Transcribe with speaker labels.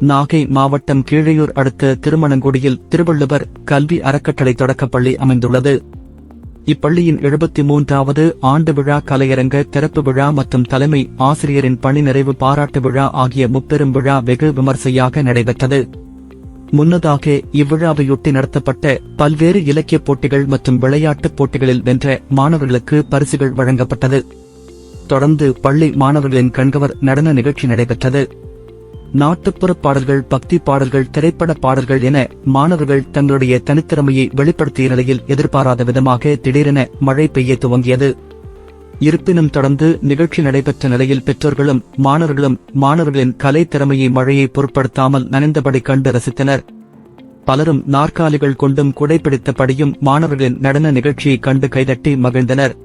Speaker 1: நாகை மாவட்டம் கீழையூர் அடுத்த திருமணங்குடியில் திருவள்ளுவர் கல்வி அறக்கட்டளை தொடக்கப்பள்ளி அமைந்துள்ளது. இப்பள்ளியின் 73வது ஆண்டு விழா, கலையரங்க திறப்பு விழா மற்றும் தலைமை ஆசிரியரின் பணி நிறைவு பாராட்டு விழா ஆகிய முப்பெரும் விழா வெகு விமர்சையாக நடைபெற்றது. முன்னதாக இவ்விழாவையொட்டி நடத்தப்பட்ட பல்வேறு இலக்கியப் போட்டிகள் மற்றும் விளையாட்டுப் போட்டிகளில் வென்ற மாணவர்களுக்கு பரிசுகள் வழங்கப்பட்டது. தொடர்ந்து பள்ளி மாணவர்களின் கண்கவர் நடன நிகழ்ச்சி நடைபெற்றது. நாட்டுப்புற பாடல்கள், பக்தி பாடல்கள், திரைப்பட பாடல்கள் என மாணவர்கள் தங்களுடைய தனித்திறமையை வெளிப்படுத்திய நிலையில் எதிர்பாராத விதமாக திடீரென மழை பெய்ய துவங்கியது. இருப்பினும் தொடர்ந்து நிகழ்ச்சி நடைபெற்ற நிலையில் பெற்றோர்களும் மாணவர்களும் மாணவர்களின் கலை திறமையை மழையை பொருட்படுத்தாமல் நனைந்தபடி கண்டு ரசித்தனர். பலரும் நாற்காலிகள் கொண்டும் குடைபிடித்தபடியும் மாணவர்களின் நடன நிகழ்ச்சியை கண்டு கைதட்டி மகிழ்ந்தனர்.